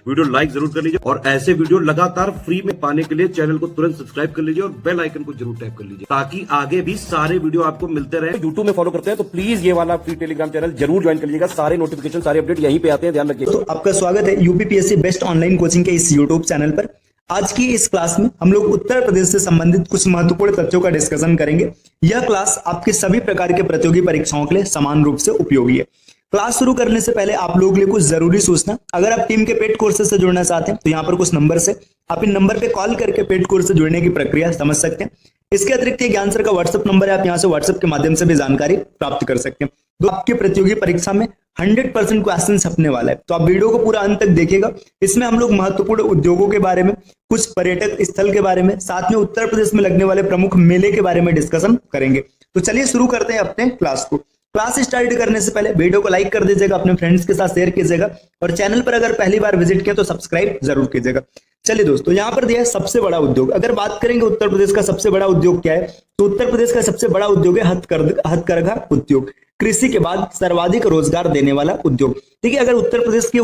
Video like जरूर कर लीजिए और ऐसे वीडियो लगातार फ्री में पाने के लिए चैनल को तुरंत सब्सक्राइब कर लीजिए और बेल आइकन को जरूर टैप कर लीजिए ताकि आगे भी सारे वीडियो आपको मिलते रहे। यूट्यूब में फॉलो करते हैं तो प्लीज ये वाला फ्री टेलीग्राम चैनल जरूर ज्वाइन कर लीजिएगा। सारे नोटिफिकेशन सारे अपडेट यहीं पे आते हैं, ध्यान रखिए। तो आपका स्वागत है यूपीपीएससी बेस्ट ऑनलाइन कोचिंग के इस यूट्यूब चैनल पर। आज की इस क्लास में हम लोग उत्तर प्रदेश से संबंधित कुछ महत्वपूर्ण तथ्यों का डिस्कशन करेंगे। यह क्लास आपके सभी प्रकार के प्रतियोगी परीक्षाओं के लिए समान रूप से उपयोगी है। क्लास शुरू करने से पहले आप लोगों के लिए कुछ जरूरी सूचना, अगर आप टीम के पेड कोर्सेज से जुड़ना चाहते हैं तो यहाँ पर कुछ नंबर से आप इन नंबर पे कॉल करके पेड कोर्स से जुड़ने की प्रक्रिया समझ सकते हैं। इसके अतिरिक्त ये ज्ञान सर का व्हाट्सएप नंबर है, आप यहाँ से व्हाट्सएप के माध्यम से भी जानकारी प्राप्त कर सकते हैं। तो आपके प्रतियोगी परीक्षा में 100% क्वेश्चन छपने वाला है, तो आप वीडियो को पूरा अंत तक देखिएगा। इसमें हम लोग महत्वपूर्ण उद्योगों के बारे में, कुछ पर्यटक स्थल के बारे में, साथ में उत्तर प्रदेश में लगने वाले प्रमुख मेले के बारे में डिस्कशन करेंगे। तो चलिए शुरू करते हैं अपने क्लास को। क्लास स्टार्ट करने से पहले वीडियो को लाइक कर दीजिएगा, अपने फ्रेंड्स के साथ शेयर कीजिएगा और चैनल पर अगर पहली बार विजिट किया तो सब्सक्राइब जरूर कीजिएगा। चलिए दोस्तों, यहाँ पर दिया है सबसे बड़ा उद्योग। अगर बात करेंगे उत्तर प्रदेश का सबसे बड़ा उद्योग क्या है, तो उत्तर प्रदेश का सबसे बड़ा उद्योग है हथकरघा उद्योग। कृषि के बाद सर्वाधिक रोजगार देने वाला उद्योग। देखिए, अगर उत्तर प्रदेश के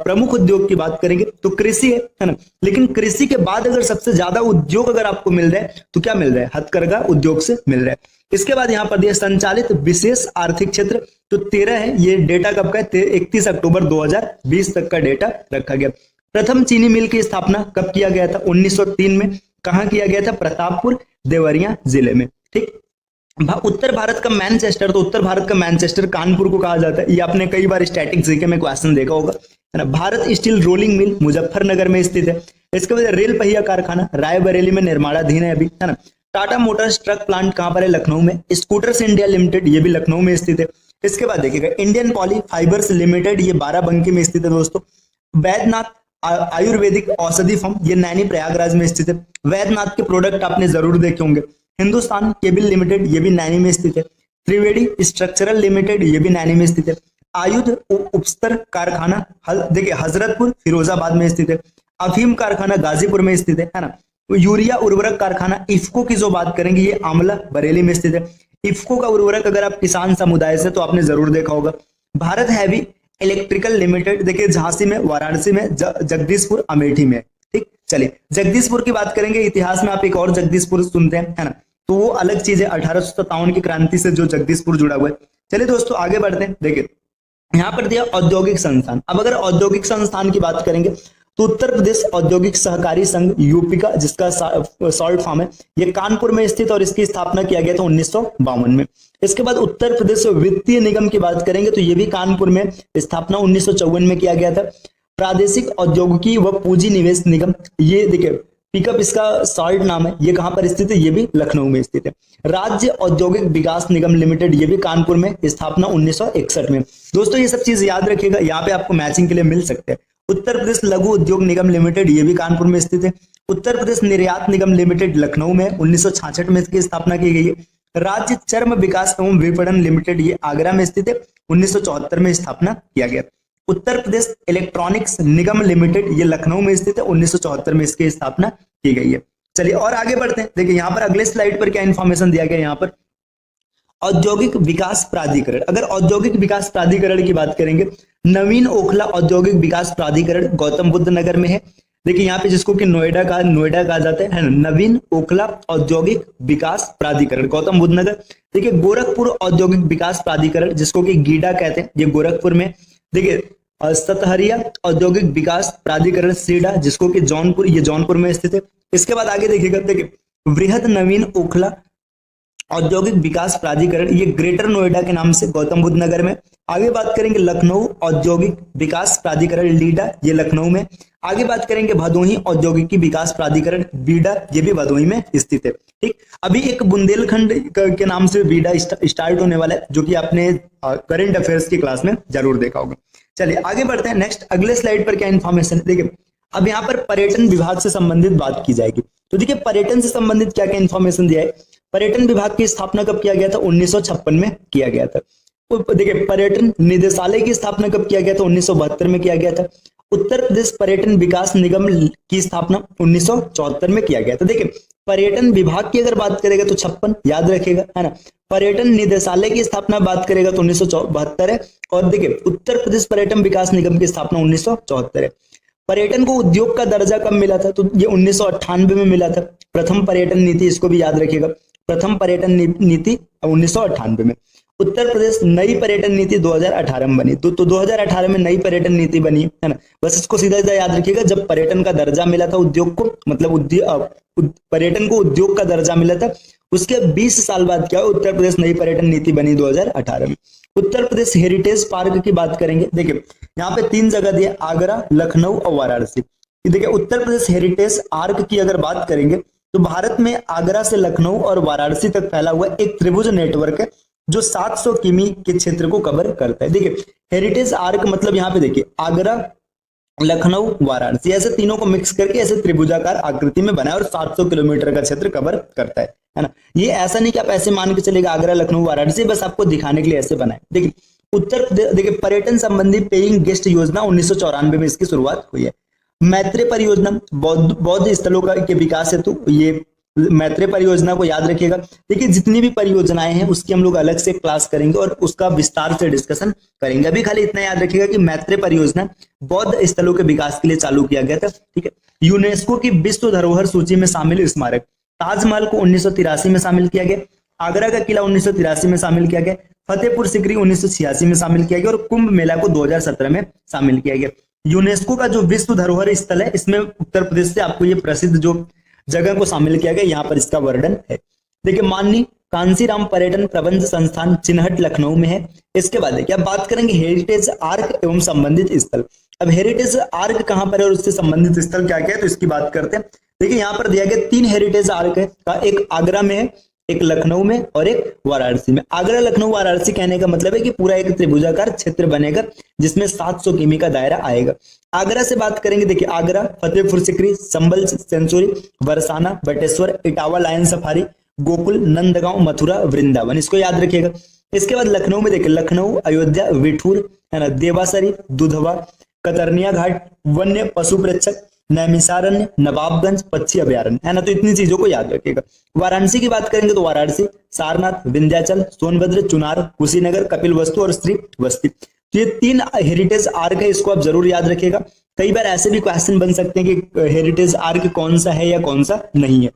प्रमुख उद्योग की बात करेंगे तो कृषि है ना, लेकिन कृषि के बाद अगर सबसे ज्यादा उद्योग अगर आपको मिल रहा है तो क्या मिल रहा है, हथकरघा उद्योग से मिल रहा है। इसके बाद यहाँ पर दिया संचालित विशेष आर्थिक क्षेत्र तो 13 है। ये डेटा कब का है, 31 अक्टूबर 2020 तक का डेटा रखा गया। प्रथम चीनी मिल की स्थापना कब किया गया था, 1903 में। कहाँ किया गया था, प्रतापपुर देवरिया जिले में। ठीक, उत्तर भारत का मैनचेस्टर, तो उत्तर भारत का मैनचेस्टर कानपुर को कहा जाता है। ये आपने कई बार स्टैटिक जीके में क्वेश्चन देखा होगा, है ना। Bharat steel rolling mill Muzaffarnagar में स्थित है। इसके बाद रेल पहिया कारखाना रायबरेली में निर्माणाधीन है अभी, है ना। टाटा मोटर्स ट्रक प्लांट कहां पर है, लखनऊ में। स्कूटर्स इंडिया लिमिटेड ये भी लखनऊ में स्थित है। इसके बाद देखिएगा इंडियन पॉली फाइबर्स लिमिटेड, ये बाराबंकी में स्थित है दोस्तों। वैद्यनाथ आयुर्वेदिक औषधि फर्म, ये नैनी प्रयागराज में स्थित है। वैद्यनाथ के प्रोडक्ट आपने जरूर देखे होंगे। हिंदुस्तान केबल लिमिटेड, ये भी नैनी में स्थित है। त्रिवेणी स्ट्रक्चरल लिमिटेड, ये भी नैनी में स्थित है। आयुध उपस्तर कारखाना देखिए हजरतपुर फिरोजाबाद में स्थित है। अफीम कारखाना गाजीपुर में स्थित है ना। यूरिया उर्वरक कारखाना इफ्को की जो बात करेंगे ये आमला बरेली में स्थित है। इफ्को का उर्वरक अगर आप किसान समुदाय से तो आपने जरूर देखा होगा। भारत हैवी इलेक्ट्रिकल लिमिटेड, देखिए झांसी में, वाराणसी में, जगदीशपुर, अमेठी में। ठीक, चलिए जगदीशपुर की बात करेंगे। इतिहास में आप एक और जगदीशपुर सुनते हैं, है ना, तो वो अलग चीज है। 1857 की क्रांति से जो जगदीशपुर जुड़ा हुआ है। चलिए दोस्तों आगे बढ़ते हैं। देखिए यहाँ पर दिया औद्योगिक संस्थान। अब अगर औद्योगिक संस्थान की बात करेंगे तो उत्तर प्रदेश औद्योगिक सहकारी संघ यूपी का, जिसका सॉल्ट फार्म है, ये कानपुर में स्थित और इसकी स्थापना किया गया था 1952 में। इसके बाद उत्तर प्रदेश वित्तीय निगम की बात करेंगे तो ये भी कानपुर में, स्थापना 1954 में किया गया था। प्रादेशिक औद्योगिकी व पूंजी निवेश निगम, ये देखिए पिकअप इसका सॉल्ट नाम है, ये कहां पर स्थित है, ये भी लखनऊ में स्थित है। राज्य औद्योगिक विकास निगम लिमिटेड, ये भी कानपुर में, स्थापना 1961 में। दोस्तों ये सब चीज याद रखिएगा, यहाँ पे आपको मैचिंग के लिए मिल सकते हैं। उत्तर प्रदेश लघु उद्योग निगम लिमिटेड, ये भी कानपुर में स्थित है। उत्तर प्रदेश निर्यात निगम लिमिटेड लखनऊ में 1966 में इसकी स्थापना की गई है। राज्य चर्म विकास एवं विपणन लिमिटेड, ये आगरा में स्थित है, 1974 में स्थापना किया गया। उत्तर प्रदेश इलेक्ट्रॉनिक्स निगम लिमिटेड, ये लखनऊ में स्थित है, 1974 में इसकी स्थापना की गई है। चलिए और आगे बढ़ते हैं। देखिए यहाँ पर अगले स्लाइड पर क्या इंफॉर्मेशन दिया गया, यहाँ पर औद्योगिक विकास प्राधिकरण। अगर औद्योगिक विकास प्राधिकरण की बात करेंगे, नवीन ओखला औद्योगिक विकास प्राधिकरण गौतम बुद्ध नगर में है। देखिए यहाँ पे जिसको कि नोएडा कहा जाता है ना, नवीन ओखला औद्योगिक विकास प्राधिकरण गौतम बुद्ध नगर। देखिए गोरखपुर औद्योगिक विकास प्राधिकरण, जिसको कि गीडा कहते हैं, ये गोरखपुर में। देखिए सतहरिया औद्योगिक विकास प्राधिकरण सीडा, जिसको कि जौनपुर, ये जौनपुर में स्थित है। इसके बाद आगे देखिएगा, देखिए वृहद नवीन ओखला औद्योगिक विकास प्राधिकरण, ये ग्रेटर नोएडा के नाम से गौतम बुद्ध नगर में। आगे बात करेंगे लखनऊ औद्योगिक विकास प्राधिकरण लीडा, ये लखनऊ में। आगे बात करेंगे भदोही औद्योगिकी विकास प्राधिकरण बीडा, ये भी भदोही में स्थित है। ठीक, अभी एक बुंदेलखंड के नाम से बीडा स्टार्ट होने वाला है, जो कि आपने करंट अफेयर्स की क्लास में जरूर देखा होगा। चलिए आगे बढ़ते हैं। नेक्स्ट अगले स्लाइड पर क्या इन्फॉर्मेशन, देखिए अब यहाँ पर पर्यटन विभाग से संबंधित बात की जाएगी। तो देखिए पर्यटन से संबंधित क्या क्या इन्फॉर्मेशन दिया है। पर्यटन विभाग की स्थापना कब किया गया था, 1956 में किया गया था। देखिए पर्यटन निदेशालय की स्थापना कब किया गया था, 1972 में किया गया था। उत्तर प्रदेश पर्यटन विकास निगम की स्थापना 1974 में किया गया था। देखिए पर्यटन विभाग की अगर बात करेगा तो 56 याद रखेगा, है ना। पर्यटन निदेशालय की स्थापना बात करेगा तो 1972 है। और देखिए उत्तर प्रदेश पर्यटन विकास निगम की स्थापना 1974 है। पर्यटन को उद्योग का दर्जा कब मिला था? तो ये 1998 में मिला था। प्रथम पर्यटन नीति, इसको भी याद रखिएगा, प्रथम पर्यटन नीति 1998 में। उत्तर प्रदेश नई पर्यटन नीति 2018 में बनी। तो 2018 में नई पर्यटन नीति बनी है ना। बस इसको सीधा सीधा याद रखिएगा, जब पर्यटन का दर्जा मिला था उद्योग को, मतलब पर्यटन को उद्योग का दर्जा मिला था, उसके 20 साल बाद क्या हुआ, उत्तर प्रदेश नई पर्यटन नीति बनी 2018 में। उत्तर प्रदेश हेरिटेज पार्क की बात करेंगे। देखिए यहाँ पे 3 जगह दिए, आगरा, लखनऊ और वाराणसी। देखिए उत्तर प्रदेश हेरिटेज आर्क की अगर बात करेंगे तो भारत में आगरा से लखनऊ और वाराणसी तक फैला हुआ एक त्रिभुज नेटवर्क है जो 700 किमी के क्षेत्र को कवर करता है। देखिए हेरिटेज आर्क मतलब यहाँ पे देखिए आगरा, लखनऊ, वाराणसी, ऐसे तीनों को मिक्स करके ऐसे त्रिभुजाकार आकृति में बना है और 700 किलोमीटर का क्षेत्र कवर करता है ना। ये ऐसा नहीं कि आप ऐसे मान के चलेगा आगरा, लखनऊ, वाराणसी, बस आपको दिखाने के लिए ऐसे बना है। देखिए उत्तर प्रदेश, देखिए पर्यटन संबंधी पेइंग गेस्ट योजना 1994 में इसकी शुरुआत हुई है। मैत्री परियोजना बौद्ध स्थलों के विकास हेतु, ये मैत्री परियोजना को याद रखिएगा। देखिए जितनी भी परियोजनाएं हैं उसकी हम लोग अलग से क्लास करेंगे और उसका विस्तार से डिस्कशन करेंगे। अभी खाली इतना याद रखिएगा कि मैत्री परियोजना बौद्ध स्थलों के विकास के लिए चालू किया गया था। ठीक है। यूनेस्को की विश्व धरोहर सूची में शामिल स्मारक, ताजमहल को 1983 में शामिल किया गया, आगरा का किला 1983 में शामिल किया गया, फतेहपुर सिकरी 1986 में शामिल किया गया और कुंभ मेला को 2017 में शामिल किया गया। यूनेस्को का जो विश्व धरोहर स्थल है, इसमें उत्तर प्रदेश से आपको ये प्रसिद्ध जो जगह को शामिल किया गया, यहाँ पर इसका वर्णन है। देखिए माननीय कांसीराम पर्यटन प्रबंध संस्थान चिन्हट लखनऊ में है। इसके बाद देखिए अब बात करेंगे हेरिटेज आर्क एवं संबंधित स्थल। अब हेरिटेज आर्क कहाँ पर है और उससे संबंधित स्थल क्या क्या है, तो इसकी बात करते हैं। देखिए यहाँ पर दिया गया 3 हेरिटेज आर्क है का, एक आगरा में है, एक लखनऊ में और एक वाराणसी में। आगरा, लखनऊ, वाराणसी कहने का मतलब है कि पूरा एक त्रिभुजाकार क्षेत्र बनेगा जिसमें 700 किमी का दायरा आएगा। आगरा से बात करेंगे, देखिए आगरा, फतेहपुर सिकरी, संबल sanctuary, Barsana, Bateshwar, Etawah lion safari, Gokul, Nandgaon, Mathura, Vrindavan, इसको याद रखिएगा। इसके बाद लखनऊ में देखिए लखनऊ, अयोध्या, विठूर है ना, देवासरी, दुधवा, कतरनिया घाट, वन्य पशु प्रेक्षक, नैमिषारण्य, नवाबगंज, पक्षी अभयारण्य है ना। तो इतनी चीजों को याद रखिएगा। वाराणसी की बात करेंगे तो वाराणसी, सारनाथ, विंध्याचल, सोनभद्र, चुनार, कुशीनगर, कपिलवस्तु और श्रीवस्ती। तो ये 3 हेरिटेज आर्क है, इसको आप जरूर याद रखिएगा। कई बार ऐसे भी क्वेश्चन बन सकते हैं कि हेरिटेज आर्क कौन सा है या कौन सा नहीं है।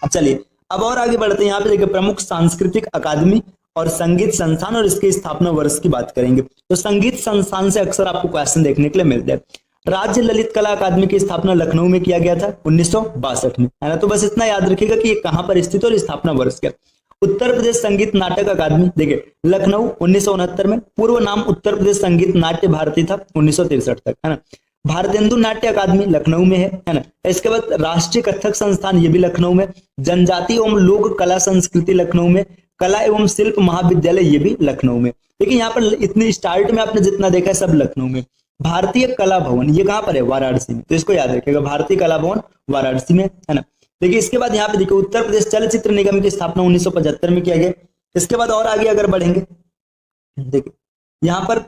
अब चलिए अब और आगे बढ़ते हैं। यहाँ पे देखिए प्रमुख सांस्कृतिक अकादमी और संगीत संस्थान और इसके स्थापना वर्ष की बात करेंगे। तो संगीत संस्थान से अक्सर आपको क्वेश्चन देखने के लिए मिलते हैं। राज्य ललित कला अकादमी की स्थापना लखनऊ में किया गया था 1962 में, है ना। तो बस इतना याद रखिएगा कि ये कहां पर स्थित है और स्थापना वर्ष क्या। उत्तर प्रदेश संगीत नाटक अकादमी, देखिए लखनऊ 1969 में, पूर्व नाम उत्तर प्रदेश संगीत नाट्य भारती था 1963 तक, है ना। भारतेंदु नाट्य अकादमी लखनऊ में है ना। इसके बाद राष्ट्रीय कथक संस्थान, ये भी लखनऊ में। जनजाति एवं लोक कला संस्कृति लखनऊ में। कला एवं शिल्प महाविद्यालय, ये भी लखनऊ में। देखिए यहाँ पर इतनी स्टार्ट में आपने जितना देखा है सब लखनऊ में। भारतीय कला भवन, ये कहां पर है, वाराणसी में। तो इसको याद रखिएगा, भारतीय कला भवन वाराणसी में, है ना। देखिए इसके बाद यहाँ पे देखिए उत्तर प्रदेश चलचित्र निगम की स्थापना 1975 में किया गया। इसके बाद और आगे अगर बढ़ेंगे, देखिए यहाँ पर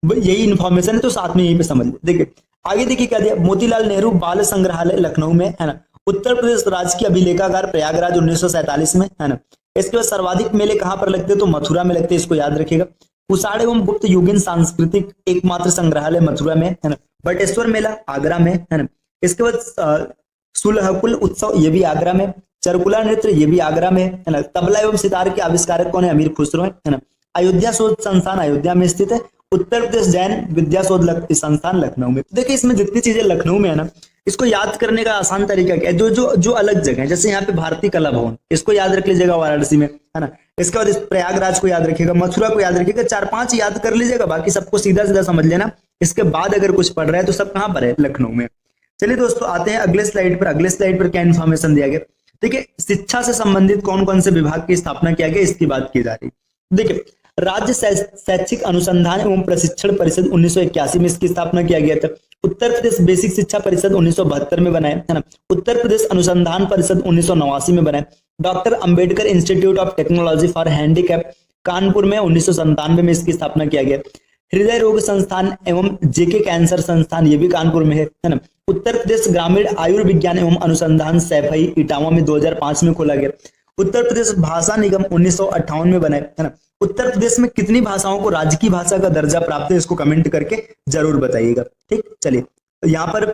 यही इंफॉर्मेशन है तो साथ में यहीं पे समझ लीजिए। देखिए आगे देखिए क्या दिया, मोतीलाल नेहरू बाल संग्रहालय लखनऊ में, है ना। उत्तर प्रदेश राजकीय अभिलेखागार प्रयागराज 1947 में, है ना। इसके बाद सर्वाधिक मेले कहां पर लगते हैं, तो मथुरा में लगते हैं, इसको याद रखिएगा। कुषाण एवं गुप्त युगीन सांस्कृतिक एकमात्र संग्रहालय मथुरा में, है ना। बटेश्वर मेला आगरा में, है ना। इसके बाद सुलहकुल उत्सव, ये भी आगरा में। चरकुला नृत्य, ये भी आगरा में, है ना। तबला एवं सितार के आविष्कारक कौन है, अमीर खुसरो है ना। अयोध्या शोध संस्थान अयोध्या में स्थित है। उत्तर प्रदेश जैन विद्या शोध संस्थान लखनऊ में। देखिए इसमें जितनी चीजें लखनऊ में है ना, इसको याद करने का आसान तरीका क्या है, जो जो जो अलग जगह है, जैसे यहाँ पे भारतीय कला भवन, इसको याद रख लीजिएगा वाराणसी में, है ना। इसके बाद प्रयागराज को याद रखिएगा, मथुरा को याद रखिएगा, 4-5 याद कर लीजिएगा, बाकी सबको सीधा सीधा समझ लेना। इसके बाद अगर कुछ पढ़ रहा है तो सब कहाँ पर है, लखनऊ में। चलिए दोस्तों आते हैं अगले स्लाइड पर। अगले स्लाइड पर क्या इन्फॉर्मेशन दिया गया, देखिए शिक्षा से संबंधित कौन कौन से विभाग की स्थापना किया गया, इसकी बात की जा रही है। देखिए राज्य शैक्षिक अनुसंधान एवं प्रशिक्षण परिषद 1981 में इसकी स्थापना किया गया था। उत्तर प्रदेश बेसिक शिक्षा परिषद 1972 में बनाया, है ना। उत्तर प्रदेश अनुसंधान परिषद 1989 में बनाया। Doctor Ambedkar institute of technology for handicap Kanpur में 1997 में इसकी स्थापना किया गया। हृदय रोग संस्थान एवं जेके कैंसर संस्थान, ये भी कानपुर में है ना। उत्तर प्रदेश ग्रामीण आयुर्विज्ञान एवं अनुसंधान सैफई इटावा में 2005 में खोला गया। उत्तर प्रदेश भाषा निगम 1958 में बना है ना। उत्तर प्रदेश में कितनी भाषाओं को राजकीय भाषा का दर्जा प्राप्त है, इसको कमेंट करके जरूर बताइएगा। ठीक, चलिए यहाँ पर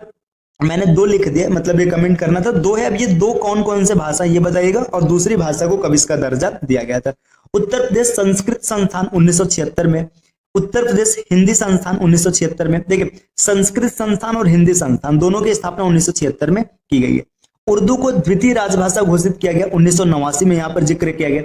मैंने 2 लिख दिया, मतलब ये कमेंट करना था, 2 है। अब ये 2 कौन कौन से भाषा ये बताइएगा, और दूसरी भाषा को कब इसका दर्जा दिया गया था। उत्तर प्रदेश संस्कृत संस्थान 1976 में, उत्तर प्रदेश हिंदी संस्थान 1976 में। देखिए, संस्कृत संस्थान और हिंदी संस्थान दोनों की स्थापना 1976 में की गई है। उर्दू को द्वितीय राजभाषा घोषित किया गया 1989 में, यहाँ पर जिक्र किया गया।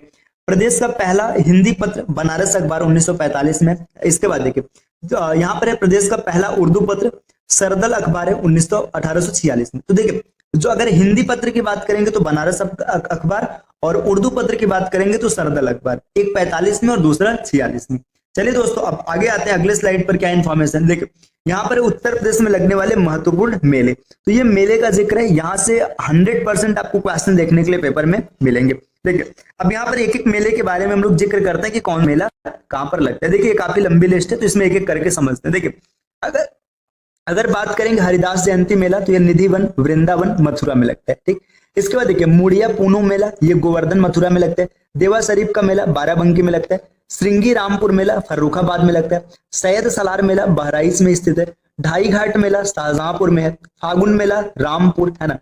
प्रदेश का पहला हिंदी पत्र बनारस अखबार 1945 में। इसके बाद देखिए, यहाँ पर है प्रदेश का पहला उर्दू पत्र सरदल अखबार है 1846 में। तो देखिए, जो अगर हिंदी पत्र की बात करेंगे तो बनारस अखबार, और उर्दू पत्र की बात करेंगे तो सरदल अखबार, एक 45 में और दूसरा 46 में। चलिए दोस्तों, अब आगे आते हैं अगले स्लाइड पर। क्या इंफॉर्मेशन देखिए, यहाँ पर उत्तर प्रदेश में लगने वाले महत्वपूर्ण मेले, तो ये मेले का जिक्र है। यहाँ से 100% आपको क्वेश्चन देखने के लिए पेपर में मिलेंगे। देखिए, अब यहाँ पर एक एक मेले के बारे में हम लोग जिक्र करते हैं कि कौन मेला कहाँ पर लगता है। देखिए, काफी लंबी लिस्ट है, तो इसमें एक एक करके समझते हैं। देखिए, अगर बात करेंगे हरिदास जयंती मेला, तो ये निधिवन वृंदावन मथुरा में लगता है। ठीक, इसके बाद देखिए, मुड़िया पूनू मेला, ये गोवर्धन मथुरा में लगता है। देवा शरीफ का मेला बाराबंकी में लगता है। श्रृंगी रामपुर मेला फर्रुखाबाद में लगता है। सैयद सलार मेला बहराइच में स्थित है। ढाई घाट मेला शाहजहांपुर में है। फागुन मेला रामपुर है ना।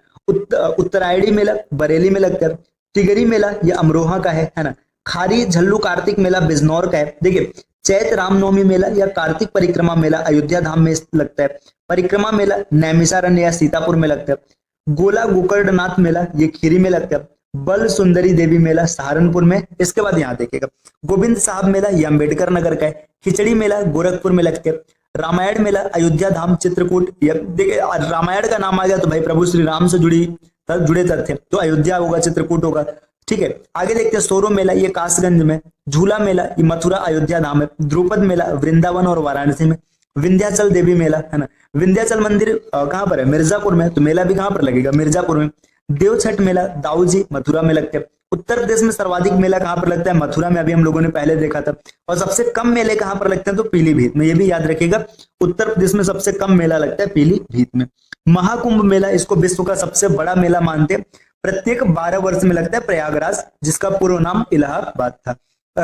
उत्तरायणी मेला बरेली में लगता है। टिगरी मेला ये अमरोहा का है ना। खारी झल्लू कार्तिक मेला बिजनौर का है। देखिए, चैत रामनवमी मेला या कार्तिक परिक्रमा मेला अयोध्या धाम में लगता है। परिक्रमा मेला नैमिषारण्य या सीतापुर में लगता है। गोला गोकर्णनाथ मेला ये खीरी में लगता है। बल सुंदरी देवी मेला सहारनपुर में। इसके बाद यहाँ देखिएगा, गोविंद साहब मेला ये अम्बेडकर नगर का है। खिचड़ी मेला गोरखपुर में लगता है। रामायण मेला अयोध्या धाम चित्रकूट। देखिए, रामायण का नाम आ गया तो भाई प्रभु श्री राम से जुड़े तथ्य, तो अयोध्या होगा, चित्रकूट होगा। ठीक है, आगे देखते हैं सोरो मेला ये कासगंज में। झूला मेला ये मथुरा अयोध्या धाम है। ध्रुपद मेला वृंदावन और वाराणसी में। विंध्याचल देवी मेला है ना, विंध्याचल मंदिर कहाँ पर है, मिर्जापुर में, तो मेला भी कहाँ पर लगेगा, मिर्जापुर में। देव छठ मेला दाऊजी मथुरा में लगता है। उत्तर प्रदेश में सर्वाधिक मेला कहाँ पर लगता है, मथुरा में, अभी हम लोगों ने पहले देखा था। और सबसे कम मेले कहाँ पर लगते हैं, तो पीलीभीत में। ये भी याद रखिएगा, उत्तर प्रदेश में सबसे कम मेला लगता है पीलीभीत में। महाकुंभ मेला, इसको विश्व का सबसे बड़ा मेला मानते हैं। प्रत्येक 12 वर्ष में लगता है प्रयागराज, जिसका पूर्व नाम इलाहाबाद था।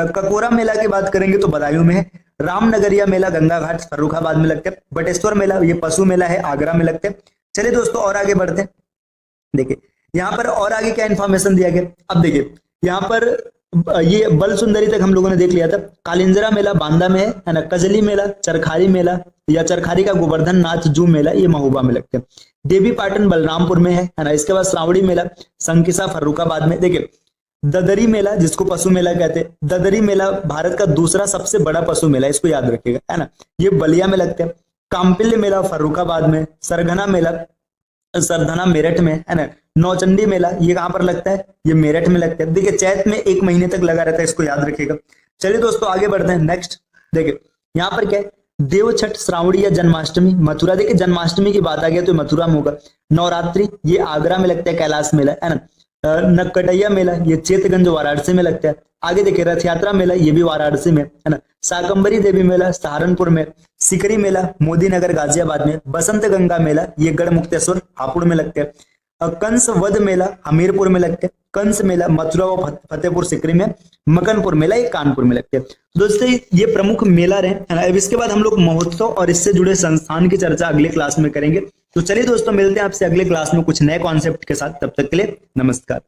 ककोरा मेला की बात करेंगे तो बदायूं में है। रामनगरिया मेला गंगा घाट फर्रुखाबाद में लगता है। बटेश्वर मेला ये पशु मेला है, आगरा में लगता है। चलिए दोस्तों, और आगे बढ़ते हैं। देखिए, यहाँ पर और आगे क्या इंफॉर्मेशन दिया गया। अब देखिए, यहाँ पर ये बल सुंदरी तक हम लोगों ने देख लिया था। कालिंजरा मेला बांदा में है ना। कजली मेला, चरखारी मेला या चरखारी का गोवर्धन नाथ जू मेला ये महोबा में लगता है। देवी पाटन बलरामपुर में है ना। इसके बाद श्रावणी मेला संकिसा फर्रुखाबाद में। देखिए, ददरी मेला जिसको पशु मेला कहते हैं, ददरी मेला भारत का दूसरा सबसे बड़ा पशु मेला, इसको याद रखिएगा है ना, ये बलिया में लगता है। काम्पिल्य मेला फर्रुखाबाद में। सरगना मेला सरधना मेरठ में है ना। नौचंडी मेला ये कहाँ पर लगता है, ये मेरठ में लगता है। देखिए, चैत में 1 महीने तक लगा रहता है, इसको याद रखिएगा। चलिए दोस्तों, आगे बढ़ते हैं। नेक्स्ट देखिए, यहाँ पर क्या है, देव छठ श्रावणी या जन्माष्टमी मथुरा। देखिए, जन्माष्टमी की बात आ गया तो मथुरा में होगा। नवरात्रि ये आगरा में लगता है, कैलाश मेला है ना। नकटैया मेला ये चेतगंज वाराणसी में लगता है। आगे देखिए, रथ यात्रा मेला ये भी वाराणसी में है ना। शाकंबरी देवी मेला सहारनपुर में। सिकरी मेला मोदी नगर गाजियाबाद में। बसंत गंगा मेला ये गढ़ मुक्तेश्वर हापुड़ में लगता है। कंस वध मेला हमीरपुर में लगता है। कंस मेला मथुरा व फतेहपुर सिकरी में। मकनपुर मेला ये कानपुर में लगता है। तो दोस्तों, ये प्रमुख मेला रहे है ना। अब इसके बाद हम लोग महोत्सव और इससे जुड़े संस्थान की चर्चा अगले क्लास में करेंगे। तो चलिए दोस्तों, मिलते हैं आपसे अगले क्लास में कुछ नए कॉन्सेप्ट के साथ। तब तक के लिए नमस्कार।